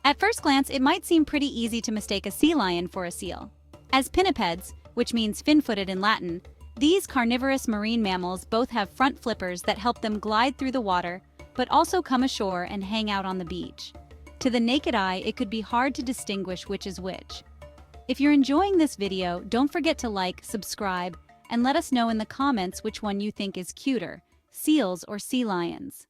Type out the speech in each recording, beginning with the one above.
At first glance, it might seem pretty easy to mistake a sea lion for a seal. As pinnipeds, which means fin-footed in Latin, these carnivorous marine mammals both have front flippers that help them glide through the water, but also come ashore and hang out on the beach. To the naked eye, it could be hard to distinguish which is which. If you're enjoying this video, don't forget to like, subscribe, and let us know in the comments which one you think is cuter, seals or sea lions.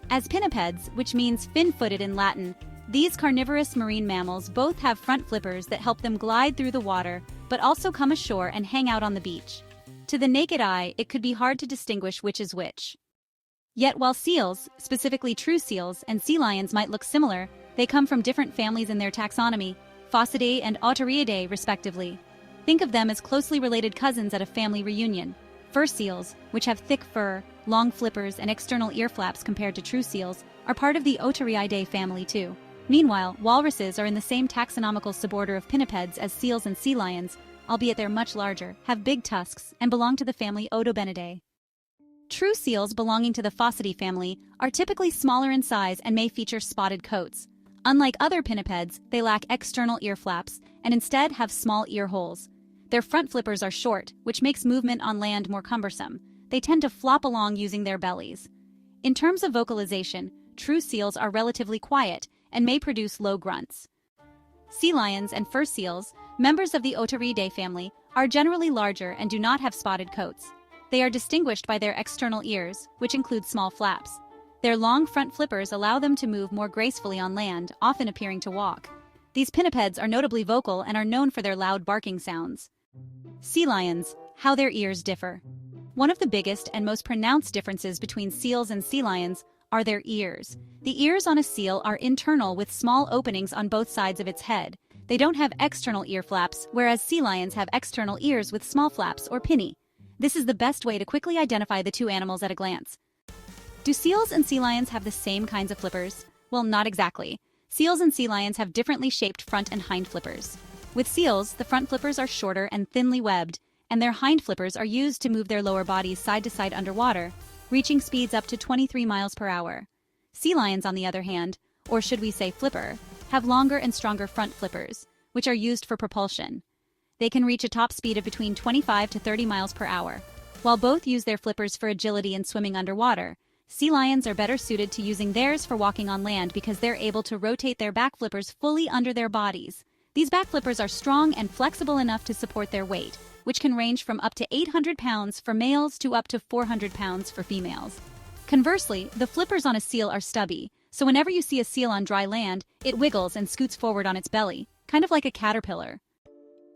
As pinnipeds, which means fin-footed in Latin, these carnivorous marine mammals both have front flippers that help them glide through the water, but also come ashore and hang out on the beach. To the naked eye, it could be hard to distinguish which is which. Yet while seals, specifically true seals, and sea lions might look similar, they come from different families in their taxonomy, Phasidae and Otariidae respectively. Think of them as closely related cousins at a family reunion. Fur seals, which have thick fur, long flippers, and external ear flaps compared to true seals, are part of the Otariidae family too. Meanwhile, walruses are in the same taxonomical suborder of pinnipeds as seals and sea lions, albeit they're much larger, have big tusks, and belong to the family Odobenidae. True seals belonging to the Phasidae family are typically smaller in size and may feature spotted coats. Unlike other pinnipeds, they lack external ear flaps and instead have small ear holes. Their front flippers are short, which makes movement on land more cumbersome. They tend to flop along using their bellies. In terms of vocalization, true seals are relatively quiet and may produce low grunts. Sea lions and fur seals, members of the Otariidae family, are generally larger and do not have spotted coats. They are distinguished by their external ears, which include small flaps. Their long front flippers allow them to move more gracefully on land, often appearing to walk. These pinnipeds are notably vocal and are known for their loud barking sounds. Sea lions, how their ears differ. One of the biggest and most pronounced differences between seals and sea lions are their ears. The ears on a seal are internal with small openings on both sides of its head. They don't have external ear flaps, whereas sea lions have external ears with small flaps or pinnae. This is the best way to quickly identify the two animals at a glance. Do seals and sea lions have the same kinds of flippers? Well, not exactly. Seals and sea lions have differently shaped front and hind flippers. With seals, the front flippers are shorter and thinly webbed, and their hind flippers are used to move their lower bodies side to side underwater, reaching speeds up to 23 miles per hour. Sea lions, on the other hand, or should we say flipper, have longer and stronger front flippers, which are used for propulsion. They can reach a top speed of between 25 to 30 miles per hour. While both use their flippers for agility and swimming underwater, sea lions are better suited to using theirs for walking on land because they're able to rotate their back flippers fully under their bodies. These back flippers are strong and flexible enough to support their weight, which can range from up to 800 pounds for males to up to 400 pounds for females. Conversely, the flippers on a seal are stubby, so whenever you see a seal on dry land, it wiggles and scoots forward on its belly, kind of like a caterpillar.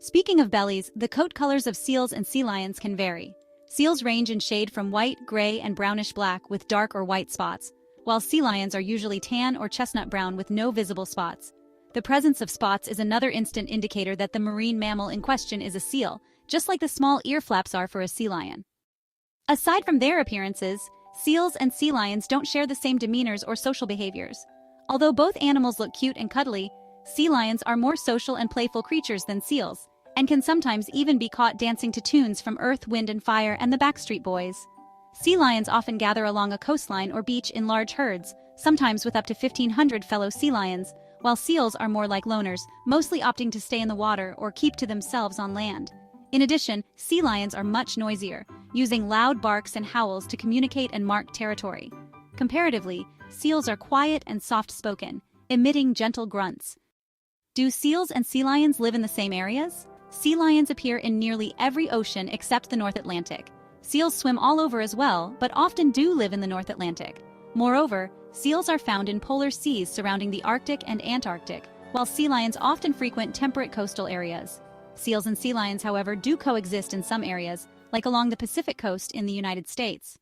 Speaking of bellies, the coat colors of seals and sea lions can vary. Seals range in shade from white, gray, and brownish black with dark or white spots, while sea lions are usually tan or chestnut brown with no visible spots. The presence of spots is another instant indicator that the marine mammal in question is a seal, just like the small ear flaps are for a sea lion. Aside from their appearances, seals and sea lions don't share the same demeanors or social behaviors. Although both animals look cute and cuddly, sea lions are more social and playful creatures than seals, and can sometimes even be caught dancing to tunes from Earth, Wind and Fire and the Backstreet Boys. Sea lions often gather along a coastline or beach in large herds, sometimes with up to 1,500 fellow sea lions, while seals are more like loners, mostly opting to stay in the water or keep to themselves on land. In addition, sea lions are much noisier, using loud barks and howls to communicate and mark territory. Comparatively, seals are quiet and soft-spoken, emitting gentle grunts. Do seals and sea lions live in the same areas? Sea lions appear in nearly every ocean except the North Atlantic. Seals swim all over as well, but often do live in the North Atlantic. Moreover, seals are found in polar seas surrounding the Arctic and Antarctic, while sea lions often frequent temperate coastal areas. Seals and sea lions, however, do coexist in some areas, like along the Pacific coast in the United States.